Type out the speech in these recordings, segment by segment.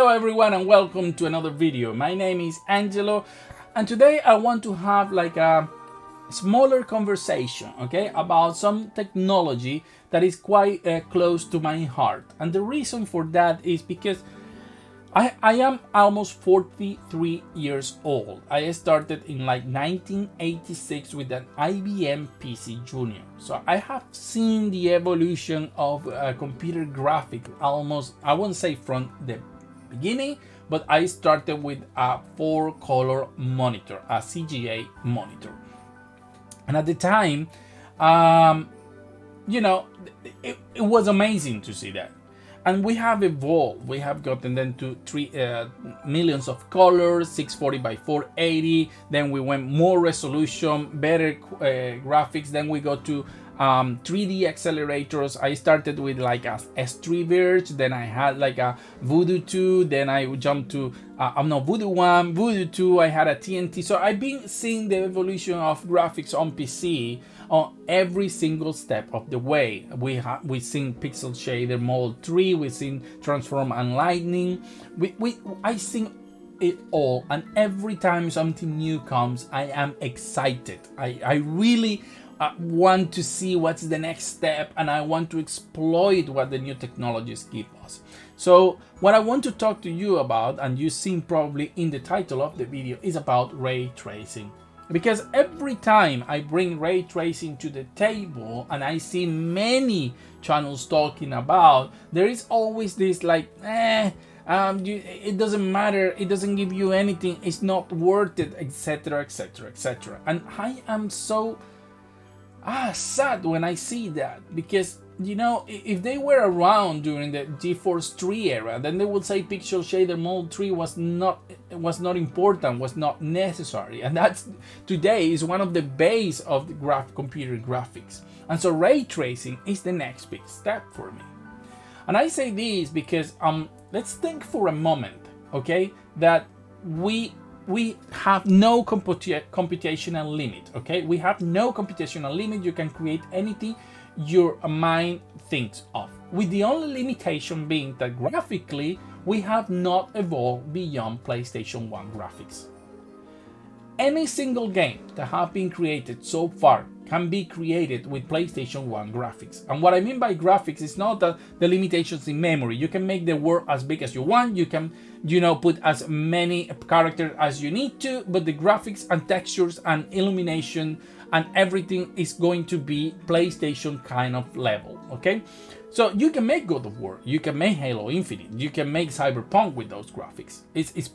Hello everyone and welcome to another video. My name is Angelo and today I want to have like a smaller conversation, okay, about some technology that is quite close to my heart. And the reason for that is because I am almost 43 years old. I started in like 1986 with an IBM PC Junior. So I have seen the evolution of computer graphics almost, I won't say from the beginning, but I started with a 4-color monitor, a CGA monitor. And at the time, it was amazing to see that. And we have evolved. We have gotten then to 3 millions of colors, 640 by 480. Then we went more resolution, better graphics. Then we go to 3D accelerators. I started with like a S3 Verge. Then I had like a Voodoo 2. Then I jumped to Voodoo 1, Voodoo 2. I had a TNT. So I've been seeing the evolution of graphics on PC on every single step of the way. We've seen pixel shader Model 3, we've seen transform and lightning. I seen it all, and every time something new comes, I am excited. I really want to see what's the next step, and I want to exploit what the new technologies give us. So what I want to talk to you about, and you've seen probably in the title of the video, is about ray tracing. Because every time I bring ray tracing to the table and I see many channels talking about, there is always this like, it doesn't matter, it doesn't give you anything, it's not worth it, etc, etc, etc. And I am so sad when I see that, because if they were around during the GeForce 3 era, then they would say pixel shader Model 3 was not important, was not necessary, and that's today is one of the base of the computer graphics. And so ray tracing is the next big step for me. And I say this because let's think for a moment, okay, that we have no computational limit, okay? We have no computational limit. You can create anything your mind thinks of, with the only limitation being that graphically we have not evolved beyond PlayStation 1 graphics. Any single game that have been created so far can be created with PlayStation 1 graphics. And what I mean by graphics is not that the limitations in memory. You can make the world as big as you want, you can put as many characters as you need to, but the graphics and textures and illumination and everything is going to be PlayStation kind of level, okay? So you can make God of War, you can make Halo Infinite, you can make Cyberpunk with those graphics. It's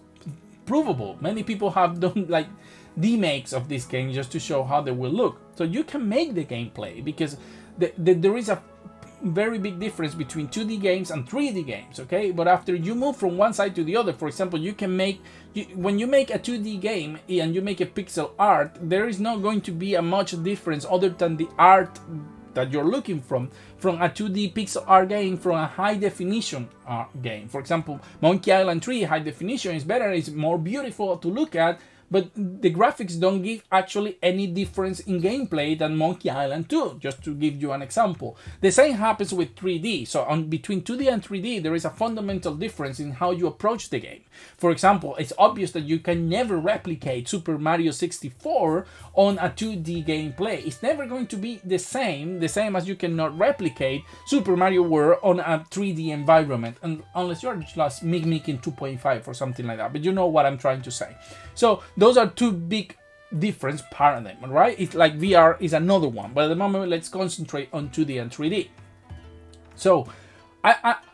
provable. Many people have done like remakes of this game just to show how they will look. So you can make the gameplay, because there is a very big difference between 2D games and 3D games, okay? But after you move from one side to the other, for example, you can make, when you make a 2D game and you make a pixel art, there is not going to be a much difference other than the art that you're looking from a 2D pixel art game from a high definition game. For example, Monkey Island 3 high definition is better, it's more beautiful to look at, but the graphics don't give actually any difference in gameplay than Monkey Island 2, just to give you an example. The same happens with 3D. So between 2D and 3D, there is a fundamental difference in how you approach the game. For example, it's obvious that you can never replicate Super Mario 64 on a 2D gameplay. It's never going to be the same as you cannot replicate Super Mario World on a 3D environment, unless you're just mimicking 2.5 or something like that. But you know what I'm trying to say. So those are two big difference paradigm, right? It's like VR is another one, but at the moment let's concentrate on 2D and 3D. So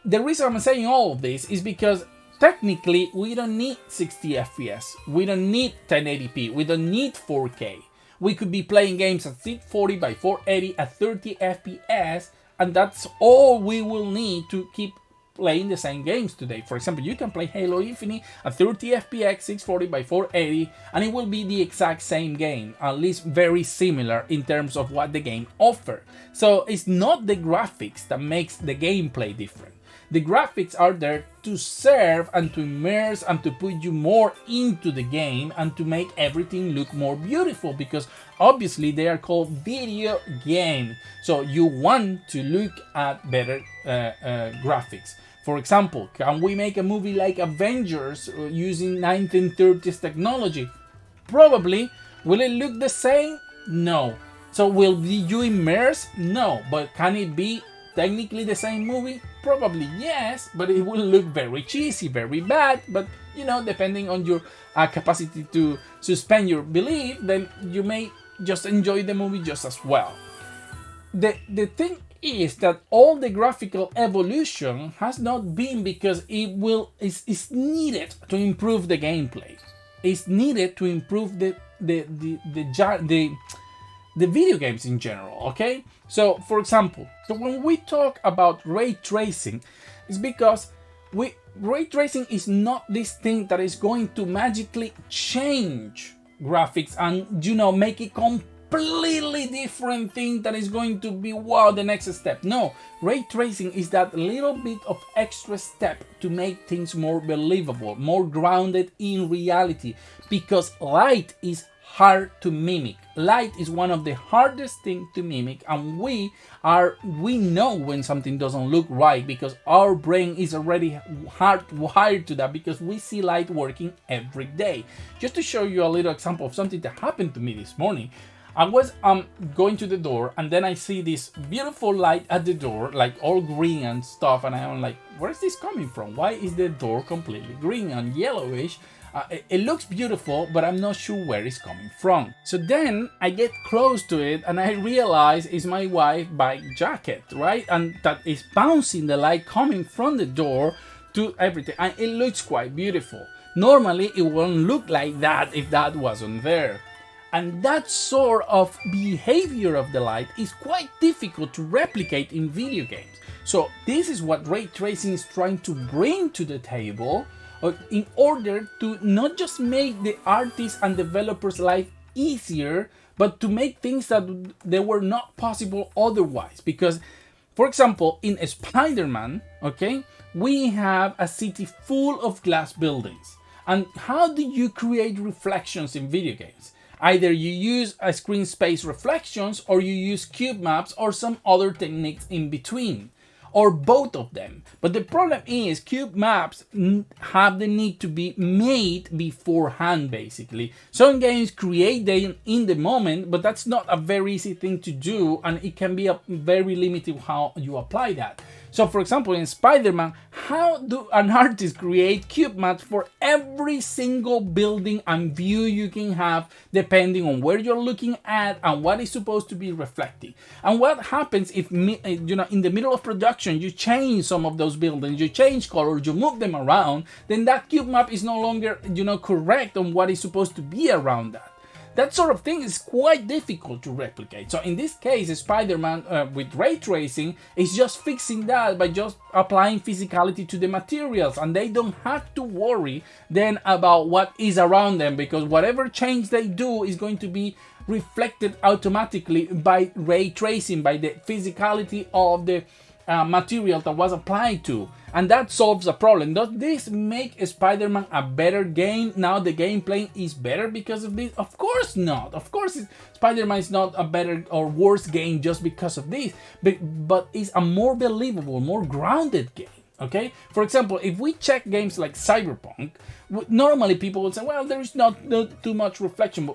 the reason I'm saying all of this is because technically we don't need 60 FPS, we don't need 1080p, we don't need 4K. We could be playing games at 640 by 480 at 30 FPS, and that's all we will need to keep playing the same games today. For example, you can play Halo Infinite at 30 FPS, 640 by 480, and it will be the exact same game, at least very similar in terms of what the game offers. So it's not the graphics that makes the gameplay different. The graphics are there to serve and to immerse and to put you more into the game and to make everything look more beautiful, because obviously they are called video games. So you want to look at better graphics. For example, can we make a movie like Avengers using 1930s technology? Probably. Will it look the same? No. So will you immerse? No. But can it be technically the same movie? Probably yes, but it will look very cheesy, very bad. But depending on your capacity to suspend your belief, then you may just enjoy the movie just as well. The thing is that all the graphical evolution has not been because it's needed to improve the gameplay. It's needed to improve the video games in general. Okay, so for example, when we talk about ray tracing, it's because ray tracing is not this thing that is going to magically change graphics and make it completely different thing that is going to be the next step. No, ray tracing is that little bit of extra step to make things more believable, more grounded in reality, because light is hard to mimic. Light is one of the hardest things to mimic, and we know when something doesn't look right because our brain is already hardwired to that, because we see light working every day. Just to show you a little example of something that happened to me this morning, I was going to the door, and then I see this beautiful light at the door, like all green and stuff, and I'm like, where is this coming from? Why is the door completely green and yellowish? It looks beautiful, but I'm not sure where it's coming from. So then I get close to it and I realize it's my wife's bike jacket, right? And that is bouncing the light coming from the door to everything. And it looks quite beautiful. Normally, it wouldn't look like that if that wasn't there. And that sort of behavior of the light is quite difficult to replicate in video games. So this is what ray tracing is trying to bring to the table, in order to not just make the artists and developers' life easier, but to make things that they were not possible otherwise. Because, for example, in Spider-Man, okay, we have a city full of glass buildings. And how do you create reflections in video games? Either you use a screen space reflections, or you use cube maps, or some other techniques in between, or both of them. But the problem is cube maps have the need to be made beforehand, basically. Some games create them in the moment, but that's not a very easy thing to do, and it can be very limited how you apply that. So for example, in Spider-Man, how do an artist create cube maps for every single building and view you can have, depending on where you're looking at and what is supposed to be reflecting? And what happens if, in the middle of production, you change some of those buildings, you change colors, you move them around, then that cube map is no longer, correct on what is supposed to be around that. That sort of thing is quite difficult to replicate. So in this case, Spider-Man with ray tracing is just fixing that by just applying physicality to the materials, and they don't have to worry then about what is around them, because whatever change they do is going to be reflected automatically by ray tracing, by the physicality of the material that was applied to. And that solves a problem. Does this make Spider-Man a better game? Now the gameplay is better because of this? Of course not. Of course Spider-Man is not a better or worse game just because of this. But it's a more believable, more grounded game. Okay? For example, if we check games like Cyberpunk, normally people would say, well, there is not too much reflection,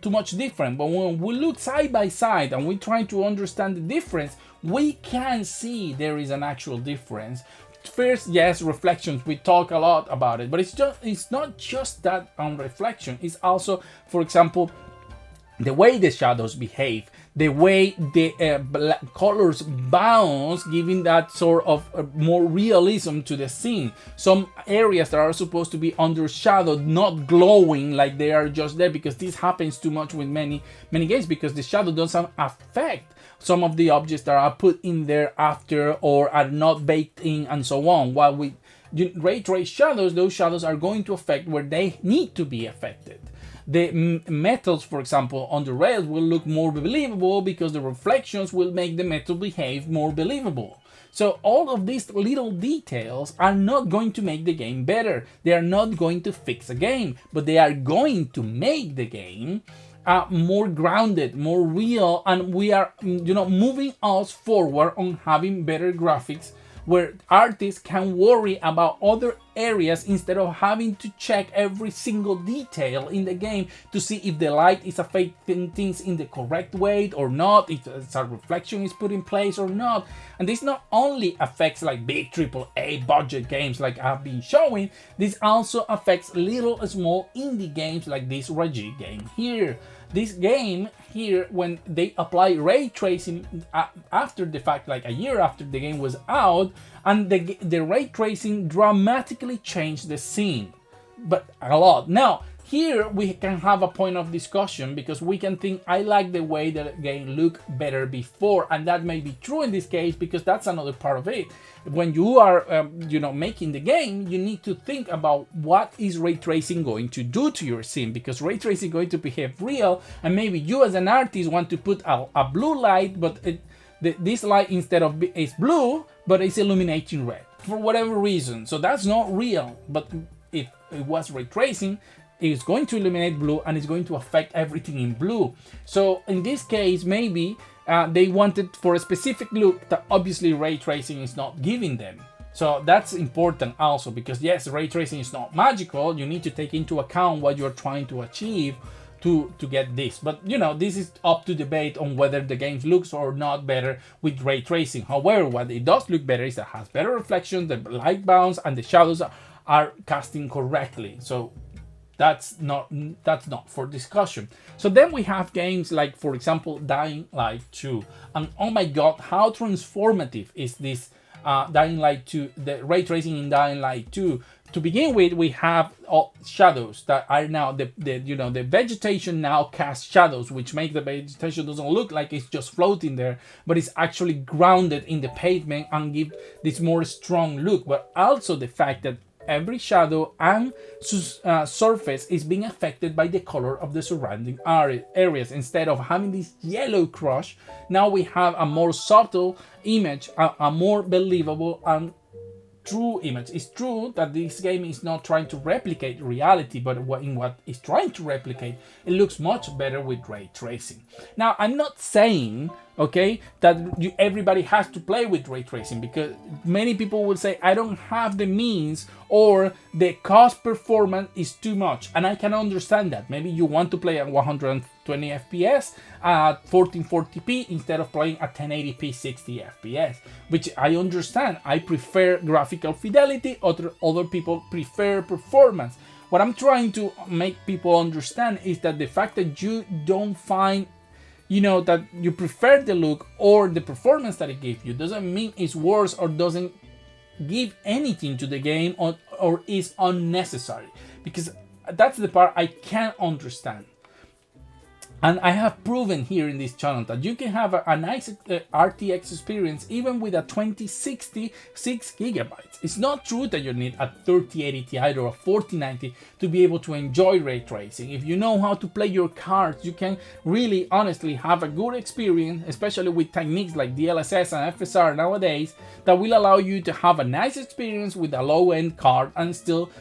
too much different. But when we look side by side and we try to understand the difference, we can see there is an actual difference. First, yes, reflections, we talk a lot about it, but it's not just that on reflection. It's also, for example, the way the shadows behave, the way the colors bounce, giving that sort of more realism to the scene. Some areas that are supposed to be undershadowed, not glowing like they are just there, because this happens too much with many games, because the shadow doesn't affect some of the objects that are put in there after or are not baked in and so on. While with ray trace shadows, those shadows are going to affect where they need to be affected. The metals, for example, on the rails will look more believable because the reflections will make the metal behave more believable. So all of these little details are not going to make the game better. They are not going to fix a game, but they are going to make the game more grounded, more real, and we are, moving us forward on having better graphics where artists can worry about other areas instead of having to check every single detail in the game to see if the light is affecting things in the correct way or not, if a reflection is put in place or not. And this not only affects like big AAA budget games like I've been showing, this also affects little small indie games like this Raji game here. This game here, when they apply ray tracing after the fact, like a year after the game was out, and the ray tracing dramatically changed the scene, but a lot. Now, here we can have a point of discussion because we can think, I like the way the game looked better before, and that may be true in this case because that's another part of it. When you are, making the game, you need to think about what is ray tracing going to do to your scene, because ray tracing is going to behave real, and maybe you as an artist want to put a blue light, but this light instead of is blue, but it's illuminating red for whatever reason. So that's not real. But if it was ray tracing, it's going to illuminate blue and it's going to affect everything in blue. So in this case, maybe they wanted for a specific look that obviously ray tracing is not giving them. So that's important also, because yes, ray tracing is not magical. You need to take into account what you're trying to achieve to get this. But this is up to debate on whether the game looks or not better with ray tracing. However, what it does look better is that it has better reflections, the light bounce and the shadows are casting correctly. So that's not for discussion. So then we have games like, for example, Dying Light 2. And oh my god, how transformative is this Dying Light 2, the ray tracing in Dying Light 2. To begin with, we have shadows that are now the vegetation now casts shadows, which make the vegetation doesn't look like it's just floating there, but it's actually grounded in the pavement and give this more strong look. But also the fact that every shadow and surface is being affected by the color of the surrounding areas. Instead of having this yellow crush, now we have a more subtle image, a more believable and true image. It's true that this game is not trying to replicate reality, but in what it's trying to replicate, it looks much better with ray tracing. Now, I'm not saying, okay, that everybody has to play with ray tracing, because many people will say, I don't have the means, or the cost performance is too much. And I can understand that. Maybe you want to play at 120 FPS at 1440p instead of playing at 1080p 60 FPS, which I understand. I prefer graphical fidelity, other people prefer performance. What I'm trying to make people understand is that the fact that you don't find that you prefer the look or the performance that it gives you doesn't mean it's worse or doesn't give anything to the game or is unnecessary, because that's the part I can't understand. And I have proven here in this channel that you can have a nice RTX experience even with a 2060 6GB. It's not true that you need a 3080 Ti or a 4090 to be able to enjoy ray tracing. If you know how to play your cards, you can really honestly have a good experience, especially with techniques like DLSS and FSR nowadays, that will allow you to have a nice experience with a low-end card and still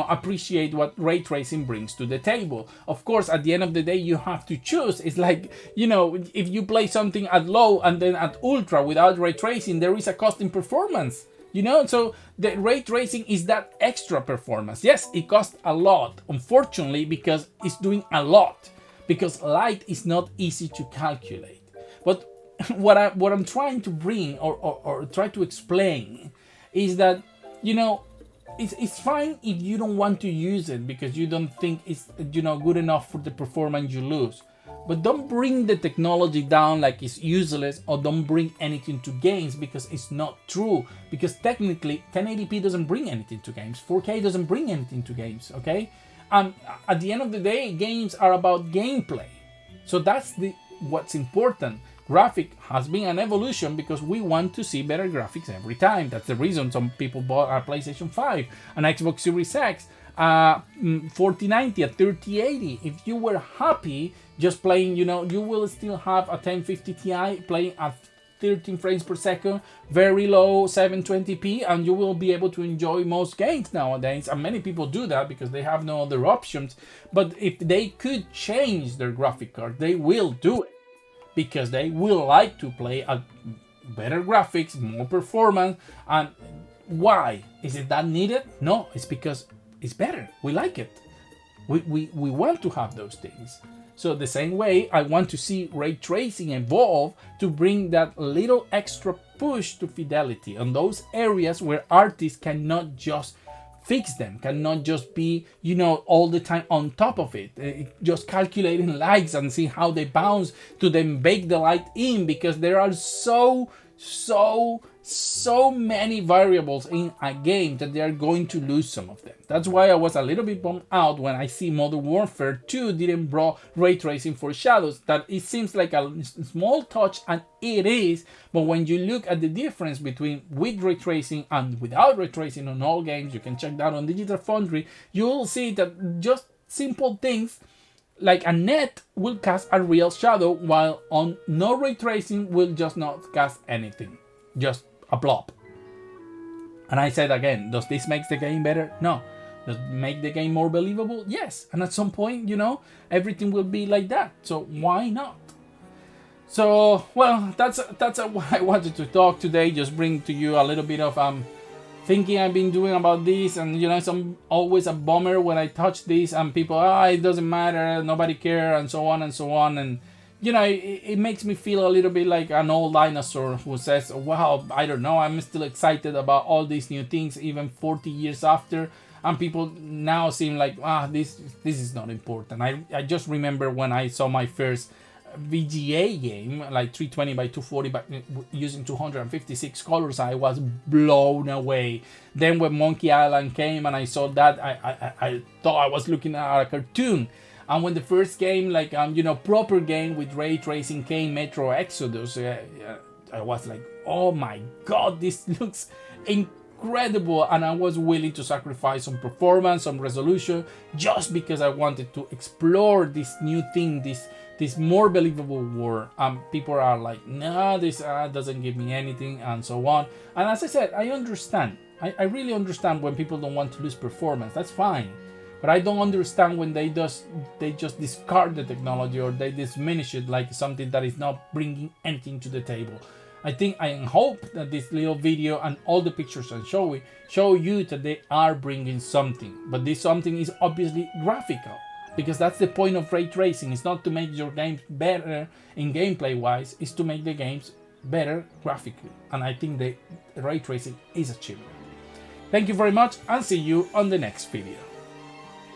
appreciate what ray tracing brings to the table. Of course, at the end of the day, you have to choose. It's like, if you play something at low and then at ultra without ray tracing, there is a cost in performance. So the ray tracing is that extra performance. Yes, it costs a lot, unfortunately, because it's doing a lot, because light is not easy to calculate. But what I'm trying to bring or try to explain is that, it's fine if you don't want to use it because you don't think it's good enough for the performance you lose. But don't bring the technology down like it's useless, or don't bring anything to games, because it's not true. Because technically 1080p doesn't bring anything to games, 4K doesn't bring anything to games, okay? At the end of the day, games are about gameplay. So that's what's important. Graphic has been an evolution because we want to see better graphics every time. That's the reason some people bought a PlayStation 5, an Xbox Series X, 4090, a 3080. If you were happy just playing, you will still have a 1050 Ti playing at 13 frames per second, very low 720p, and you will be able to enjoy most games nowadays. And many people do that because they have no other options. But if they could change their graphic card, they will do it, because they will like to play at better graphics, more performance. And why? Is it that needed? No, it's because it's better. We like it. We want to have those things. So the same way, I want to see ray tracing evolve to bring that little extra push to fidelity on those areas where artists cannot just fix them, cannot just be, all the time on top of it, just calculating lights and see how they bounce to then bake the light in, because there are so many variables in a game that they are going to lose some of them. That's why I was a little bit bummed out when I see Modern Warfare 2 didn't bring ray tracing for shadows. That it seems like a small touch, and it is, but when you look at the difference between with ray tracing and without ray tracing on all games, you can check that on Digital Foundry, you'll see that just simple things like a net will cast a real shadow, while on no ray tracing will just not cast anything, just a blob. And I said again, does this make the game better? No. Does it make the game more believable? Yes. And at some point, everything will be like that. So why not? So, well, that's what I wanted to talk today. Just bring to you a little bit of thinking I've been doing about this, and it's always a bummer when I touch this and people, it doesn't matter, nobody cares, and so on and so on. And it makes me feel a little bit like an old dinosaur who says, wow, I don't know, I'm still excited about all these new things even 40 years after, and people now seem like, this is not important. I just remember when I saw my first VGA game, like 320 by 240, but using 256 colors, I was blown away. Then when Monkey Island came and I saw that, I thought I was looking at a cartoon. And when the first game, like proper game with ray tracing came, Metro Exodus, I was like, oh my god, this looks incredible. And I was willing to sacrifice some performance, some resolution, just because I wanted to explore this new thing, this more believable world. People are like, no, this doesn't give me anything, and so on. And as I said, I understand. I really understand when people don't want to lose performance. That's fine. But I don't understand when they just discard the technology, or they diminish it like something that is not bringing anything to the table. I hope that this little video and all the pictures I show you that they are bringing something. But this something is obviously graphical, because that's the point of ray tracing. It's not to make your games better in gameplay wise, it's to make the games better graphically. And I think the ray tracing is achievable. Thank you very much, and see you on the next video.